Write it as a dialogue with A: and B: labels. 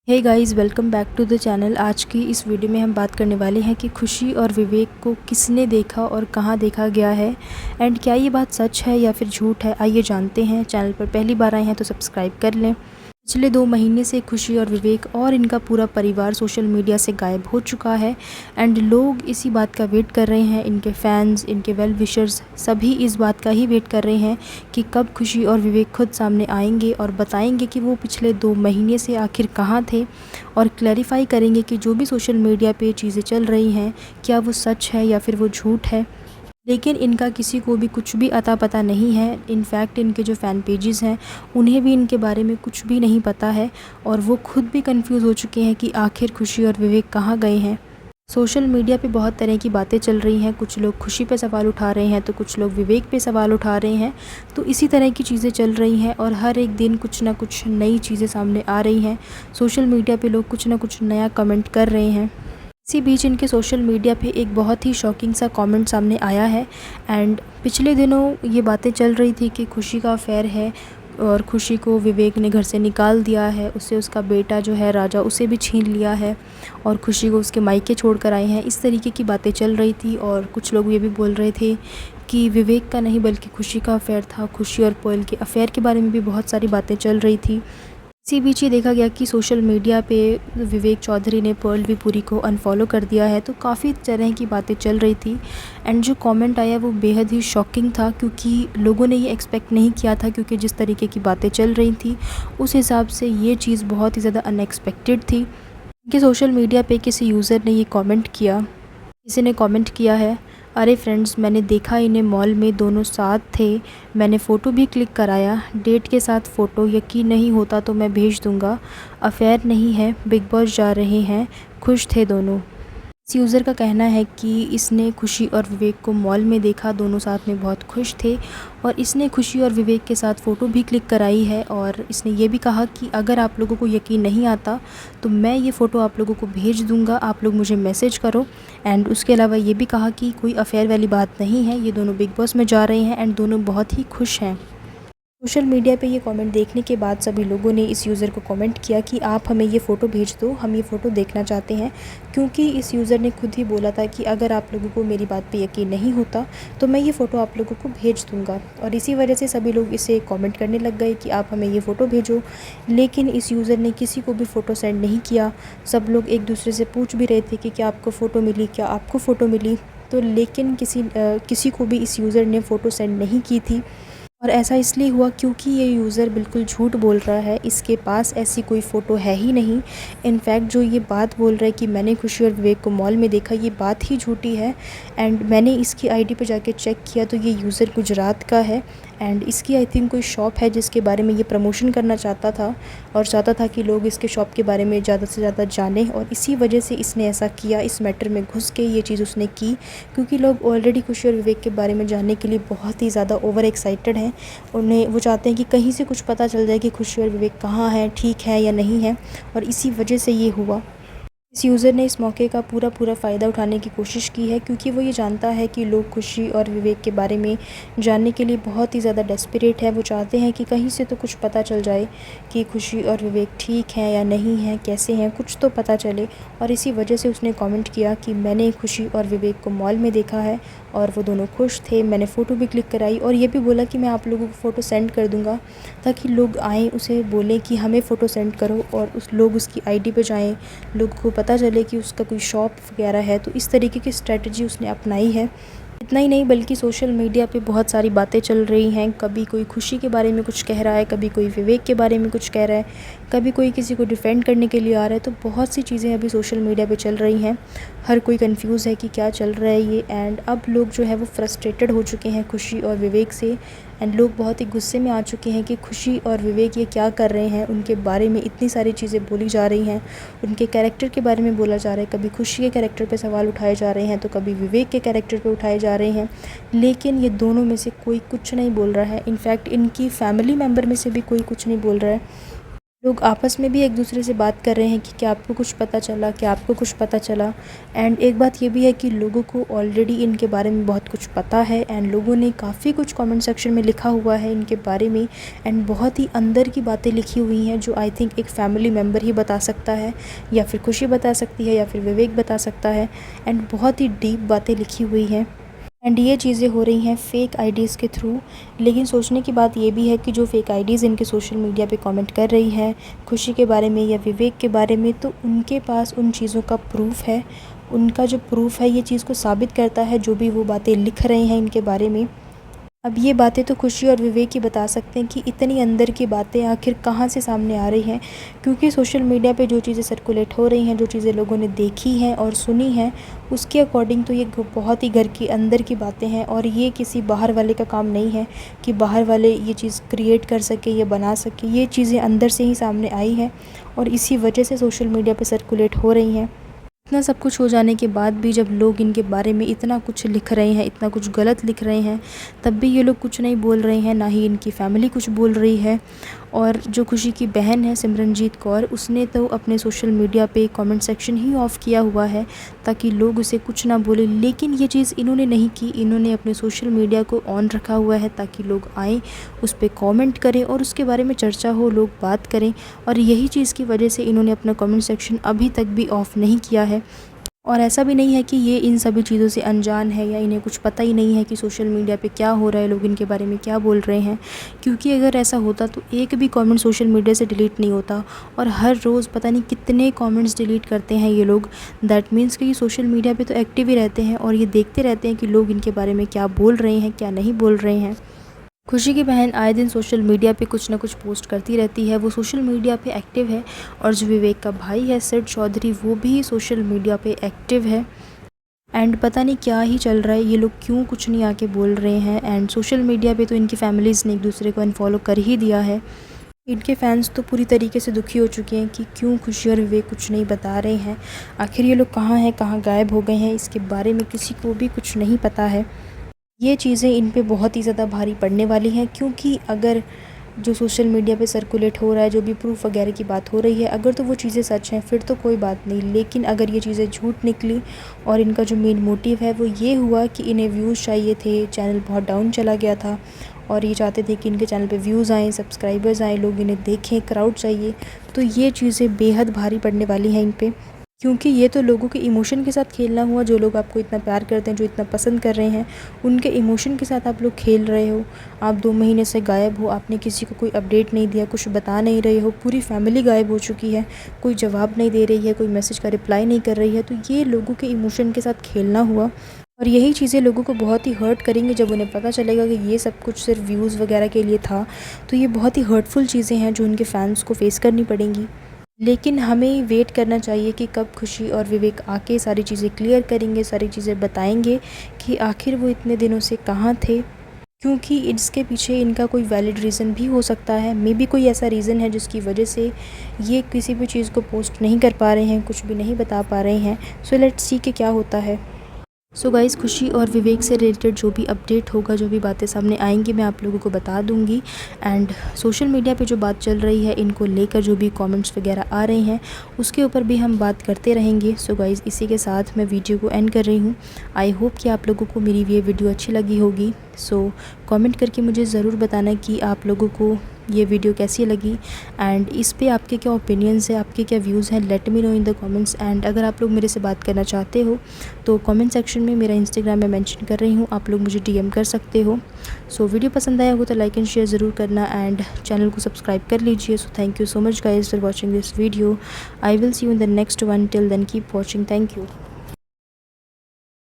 A: Hey guys, welcome back to the channel. आज की इस वीडियो में हम बात करने वाले हैं कि खुशी और विवेक को किसने देखा और कहां देखा गया है एंड क्या ये बात सच है या फिर झूठ है। आइए जानते हैं। चैनल पर पहली बार आए हैं तो सब्सक्राइब कर लें। पिछले 2 महीने से खुशी और विवेक और इनका पूरा परिवार सोशल मीडिया से गायब हो चुका है एंड लोग इसी बात का वेट कर रहे हैं। इनके फैंस, इनके वेल विशर्स सभी इस बात का ही वेट कर रहे हैं कि कब खुशी और विवेक खुद सामने आएंगे और बताएंगे कि वो पिछले 2 महीने से आखिर कहाँ थे और क्लैरिफाई करेंगे कि जो भी सोशल मीडिया पे चीज़ें चल रही हैं क्या वो सच है या फिर वो झूठ है। लेकिन इनका किसी को भी कुछ भी अता पता नहीं है। इनफैक्ट इनके जो फ़ैन पेजेस हैं उन्हें भी इनके बारे में कुछ भी नहीं पता है और वो खुद भी कंफ्यूज हो चुके हैं कि आखिर खुशी और विवेक कहाँ गए हैं। सोशल मीडिया पे बहुत तरह की बातें चल रही हैं। कुछ लोग खुशी पे सवाल उठा रहे हैं तो कुछ लोग विवेक पे सवाल उठा रहे हैं। तो इसी तरह की चीज़ें चल रही हैं और हर एक दिन कुछ ना कुछ नई चीज़ें सामने आ रही हैं। सोशल मीडिया पे लोग कुछ ना कुछ नया कमेंट कर रहे हैं। इसी बीच इनके सोशल मीडिया पे एक बहुत ही शॉकिंग सा कमेंट सामने आया है एंड पिछले दिनों ये बातें चल रही थी कि खुशी का अफेयर है और खुशी को विवेक ने घर से निकाल दिया है। उससे उसका बेटा जो है राजा, उसे भी छीन लिया है और खुशी को उसके मायके छोड़ कर आए हैं। इस तरीके की बातें चल रही थी और कुछ लोग ये भी बोल रहे थे कि विवेक का नहीं बल्कि खुशी का अफेयर था। खुशी और पर्ल के अफेयर के बारे में भी बहुत सारी बातें चल रही थी। इसी बीच ये देखा गया कि सोशल मीडिया पे विवेक चौधरी ने पर्ल विपुरी को अनफॉलो कर दिया है। तो काफ़ी तरह की बातें चल रही थी एंड जो कमेंट आया वो बेहद ही शॉकिंग था क्योंकि लोगों ने ये एक्सपेक्ट नहीं किया था, क्योंकि जिस तरीके की बातें चल रही थी उस हिसाब से ये चीज़ बहुत ही ज़्यादा अनएक्सपेक्टेड थी कि सोशल मीडिया पे किसी यूज़र ने ये कमेंट किया। किसी ने कमेंट किया है, अरे फ्रेंड्स, मैंने देखा इन्हें मॉल में दोनों साथ थे, मैंने फ़ोटो भी क्लिक कराया, डेट के साथ फ़ोटो, यकीन नहीं होता तो मैं भेज दूंगा। अफेयर नहीं है, बिग बॉस जा रहे हैं, खुश थे दोनों। इस यूज़र का कहना है कि इसने खुशी और विवेक को मॉल में देखा, दोनों साथ में बहुत खुश थे और इसने खुशी और विवेक के साथ फ़ोटो भी क्लिक कराई है और इसने ये भी कहा कि अगर आप लोगों को यकीन नहीं आता तो मैं ये फ़ोटो आप लोगों को भेज दूंगा, आप लोग मुझे मैसेज करो। एंड उसके अलावा ये भी कहा कि कोई अफेयर वाली बात नहीं है, ये दोनों बिग बॉस में जा रहे हैं एंड दोनों बहुत ही खुश हैं। सोशल मीडिया पे ये कमेंट देखने के बाद सभी लोगों ने इस यूज़र को कमेंट किया कि आप हमें ये फ़ोटो भेज दो, हम ये फ़ोटो देखना चाहते हैं, क्योंकि इस यूज़र ने खुद ही बोला था कि अगर आप लोगों को मेरी बात पे यकीन नहीं होता तो मैं ये फ़ोटो आप लोगों को भेज दूंगा। और इसी वजह से सभी लोग इसे कमेंट करने लग गए कि आप हमें ये फ़ोटो भेजो। लेकिन इस यूज़र ने किसी को भी फ़ोटो सेंड नहीं किया। सब लोग एक दूसरे से पूछ भी रहे थे कि क्या आपको फ़ोटो मिली, क्या आपको फ़ोटो मिली। तो लेकिन किसी को भी इस यूज़र ने फ़ोटो सेंड नहीं की थी और ऐसा इसलिए हुआ क्योंकि ये यूज़र बिल्कुल झूठ बोल रहा है। इसके पास ऐसी कोई फ़ोटो है ही नहीं। इनफैक्ट जो ये बात बोल रहा है कि मैंने खुशी और विवेक को मॉल में देखा, ये बात ही झूठी है। एंड मैंने इसकी आईडी पे जाके चेक किया तो ये यूज़र गुजरात का है एंड इसकी आई थिंक कोई शॉप है जिसके बारे में ये प्रमोशन करना चाहता था और चाहता था कि लोग इसके शॉप के बारे में ज़्यादा से ज़्यादा जानें। और इसी वजह से इसने ऐसा किया, इस मैटर में घुस के ये चीज़ उसने की, क्योंकि लोग ऑलरेडी खुशी और विवेक के बारे में जानने के लिए बहुत ही ज़्यादा ओवर एक्साइटेड हैं। उन्हें वो चाहते हैं कि कहीं से कुछ पता चल जाए कि खुशी और विवेक कहाँ हैं, ठीक है या नहीं है। और इसी वजह से ये हुआ। इस यूज़र ने इस मौके का पूरा फ़ायदा उठाने की कोशिश की है क्योंकि वो ये जानता है कि लोग खुशी और विवेक के बारे में जानने के लिए बहुत ही ज़्यादा डेस्परेट है। वो चाहते हैं कि कहीं से तो कुछ पता चल जाए कि खुशी और विवेक ठीक हैं या नहीं हैं, कैसे हैं, कुछ तो पता चले। और इसी वजह से उसने कमेंट किया कि मैंने खुशी और विवेक को मॉल में देखा है और वो दोनों खुश थे, मैंने फ़ोटो भी क्लिक कराई और ये भी बोला कि मैं आप लोगों को फ़ोटो सेंड कर दूँगा ताकि लोग आएँ, उसे बोलें कि हमें फ़ोटो सेंड करो और लोग उसकी आईडी पे जाएँ, लोग को पता चले कि उसका कोई शॉप वगैरह है। तो इस तरीके की स्ट्रेटजी उसने अपनाई है। इतना ही नहीं बल्कि सोशल मीडिया पे बहुत सारी बातें चल रही हैं। कभी कोई खुशी के बारे में कुछ कह रहा है, कभी कोई विवेक के बारे में कुछ कह रहा है, कभी कोई किसी को डिफेंड करने के लिए आ रहा है। तो बहुत सी चीज़ें अभी सोशल मीडिया पे चल रही हैं। हर कोई कंफ्यूज है कि क्या चल रहा है ये। एंड अब लोग जो है वो फ्रस्ट्रेटेड हो चुके हैं खुशी और विवेक से एंड लोग बहुत ही गुस्से में आ चुके हैं कि खुशी और विवेक ये क्या कर रहे हैं। उनके बारे में इतनी सारी चीज़ें बोली जा रही हैं, उनके कैरेक्टर के बारे में बोला जा रहा है। कभी खुशी के कैरेक्टर पे सवाल उठाए जा रहे हैं तो कभी विवेक के कैरेक्टर पे उठाए जा रहे हैं। लेकिन ये दोनों में से कोई कुछ नहीं बोल रहा है। इनफैक्ट इनकी फैमिली मेम्बर में से भी कोई कुछ नहीं बोल रहा है। लोग आपस में भी एक दूसरे से बात कर रहे हैं कि क्या आपको कुछ पता चला, क्या आपको कुछ पता चला। एंड एक बात ये भी है कि लोगों को ऑलरेडी इनके बारे में बहुत कुछ पता है एंड लोगों ने काफ़ी कुछ कमेंट सेक्शन में लिखा हुआ है इनके बारे में। एंड बहुत ही अंदर की बातें लिखी हुई हैं जो आई थिंक एक फैमिली मेम्बर ही बता सकता है, या फिर खुशी बता सकती है, या फिर विवेक बता सकता है। एंड बहुत ही डीप बातें लिखी हुई हैं एंड ये चीज़ें हो रही हैं फ़ेक आईडीज़ के थ्रू। लेकिन सोचने की बात ये भी है कि जो फ़ेक आईडीज़ इनके सोशल मीडिया पे कमेंट कर रही है खुशी के बारे में या विवेक के बारे में, तो उनके पास उन चीज़ों का प्रूफ़ है। उनका जो प्रूफ़ है ये चीज़ को साबित करता है जो भी वो बातें लिख रहे हैं इनके बारे में। अब ये बातें तो खुशी और विवेक ही बता सकते हैं कि इतनी अंदर की बातें आखिर कहाँ से सामने आ रही हैं, क्योंकि सोशल मीडिया पे जो चीज़ें सर्कुलेट हो रही हैं, जो चीज़ें लोगों ने देखी हैं और सुनी हैं, उसके अकॉर्डिंग तो ये बहुत ही घर के अंदर की बातें हैं। और ये किसी बाहर वाले का काम नहीं है कि बाहर वाले ये चीज़ क्रिएट कर सके या बना सके। ये चीज़ें अंदर से ही सामने आई हैं और इसी वजह से सोशल मीडिया पर सर्कुलेट हो रही हैं। इतना सब कुछ हो जाने के बाद भी जब लोग इनके बारे में इतना कुछ लिख रहे हैं, इतना कुछ गलत लिख रहे हैं, तब भी ये लोग कुछ नहीं बोल रहे हैं, ना ही इनकी फैमिली कुछ बोल रही है। और जो खुशी की बहन है सिमरनजीत कौर, उसने तो अपने सोशल मीडिया पे कमेंट सेक्शन ही ऑफ़ किया हुआ है ताकि लोग उसे कुछ ना बोले। लेकिन ये चीज़ इन्होंने नहीं की, इन्होंने अपने सोशल मीडिया को ऑन रखा हुआ है ताकि लोग आएँ, उस पर कॉमेंट करें और उसके बारे में चर्चा हो, लोग बात करें। और यही चीज़ की वजह से इन्होंने अपना कमेंट सेक्शन अभी तक भी ऑफ़ नहीं किया है। और ऐसा भी नहीं है कि ये इन सभी चीज़ों से अनजान है या इन्हें कुछ पता ही नहीं है कि सोशल मीडिया पे क्या हो रहा है, लोग इनके बारे में क्या बोल रहे हैं। क्योंकि अगर ऐसा होता तो एक भी कमेंट सोशल मीडिया से डिलीट नहीं होता, और हर रोज़ पता नहीं कितने कमेंट्स डिलीट करते हैं ये लोग। दैट मीन्स कि सोशल मीडिया पे तो एक्टिव ही रहते हैं और ये देखते रहते हैं कि लोग इनके बारे में क्या बोल रहे हैं, क्या नहीं बोल रहे हैं। खुशी की बहन आए दिन सोशल मीडिया पे कुछ ना कुछ पोस्ट करती रहती है, वो सोशल मीडिया पे एक्टिव है। और जो विवेक का भाई है सिड चौधरी, वो भी सोशल मीडिया पे एक्टिव है। एंड पता नहीं क्या ही चल रहा है, ये लोग क्यों कुछ नहीं आके बोल रहे हैं। एंड सोशल मीडिया पे तो इनकी फैमिलीज़ ने एक दूसरे को अनफॉलो कर ही दिया है। इनके फैंस तो पूरी तरीके से दुखी हो चुके हैं कि क्यों खुशी और विवेक कुछ नहीं बता रहे हैं। आखिर ये लोग कहाँ हैं, कहाँ गायब हो गए हैं, इसके बारे में किसी को भी कुछ नहीं पता है। ये चीज़ें इन पे बहुत ही ज़्यादा भारी पड़ने वाली हैं, क्योंकि अगर जो सोशल मीडिया पे सर्कुलेट हो रहा है, जो भी प्रूफ वगैरह की बात हो रही है, अगर तो वो चीज़ें सच हैं फिर तो कोई बात नहीं। लेकिन अगर ये चीज़ें झूठ निकली और इनका जो मेन मोटिव है वो ये हुआ कि इन्हें व्यूज़ चाहिए थे, चैनल बहुत डाउन चला गया था और ये चाहते थे कि इनके चैनल पे व्यूज़ आएँ, सब्सक्राइबर्स आएँ, लोग इन्हें देखें, क्राउड चाहिए, तो ये चीज़ें बेहद भारी पड़ने वाली हैं इन पे। क्योंकि ये तो लोगों के इमोशन के साथ खेलना हुआ। जो लोग आपको इतना प्यार करते हैं, जो इतना पसंद कर रहे हैं, उनके इमोशन के साथ आप लोग खेल रहे हो। आप 2 महीने से गायब हो, आपने किसी को कोई अपडेट नहीं दिया, कुछ बता नहीं रहे हो, पूरी फैमिली गायब हो चुकी है, कोई जवाब नहीं दे रही है, कोई मैसेज का रिप्लाई नहीं कर रही है। तो ये लोगों के इमोशन के साथ खेलना हुआ और यही चीज़ें लोगों को बहुत ही हर्ट करेंगी जब उन्हें पता चलेगा कि ये सब कुछ सिर्फ व्यूज़ वगैरह के लिए था। तो ये बहुत ही हर्टफुल चीज़ें हैं जो उनके फैंस को फेस करनी पड़ेंगी। लेकिन हमें वेट करना चाहिए कि कब खुशी और विवेक आके सारी चीज़ें क्लियर करेंगे, सारी चीज़ें बताएंगे कि आखिर वो इतने दिनों से कहाँ थे। क्योंकि इसके पीछे इनका कोई वैलिड रीज़न भी हो सकता है, मे बी कोई ऐसा रीज़न है जिसकी वजह से ये किसी भी चीज़ को पोस्ट नहीं कर पा रहे हैं, कुछ भी नहीं बता पा रहे हैं। सो लेट्स सी कि क्या होता है। सो गाइज़, खुशी और विवेक से रिलेटेड जो भी अपडेट होगा, जो भी बातें सामने आएंगी, मैं आप लोगों को बता दूंगी। एंड सोशल मीडिया पे जो बात चल रही है, इनको लेकर जो भी कमेंट्स वगैरह आ रहे हैं, उसके ऊपर भी हम बात करते रहेंगे। सो गाइज़, इसी के साथ मैं वीडियो को एंड कर रही हूँ। आई होप कि आप लोगों को मेरी ये वीडियो अच्छी लगी होगी। सो कमेंट करके मुझे ज़रूर बताना कि आप लोगों को ये वीडियो कैसी लगी एंड इस पे आपके क्या ओपिनियंस है, आपके क्या व्यूज़ हैं। Let me know in the comments. And अगर आप लोग मेरे से बात करना चाहते हो तो कमेंट सेक्शन में मेरा इंस्टाग्राम में मेंशन कर रही हूँ, आप लोग मुझे डीएम कर सकते हो। सो वीडियो पसंद आया हो तो लाइक एंड शेयर ज़रूर करना एंड चैनल को सब्सक्राइब कर लीजिए। So thank you so much guys for watching this video. I will see you in the next one. Till then keep watching. Thank you.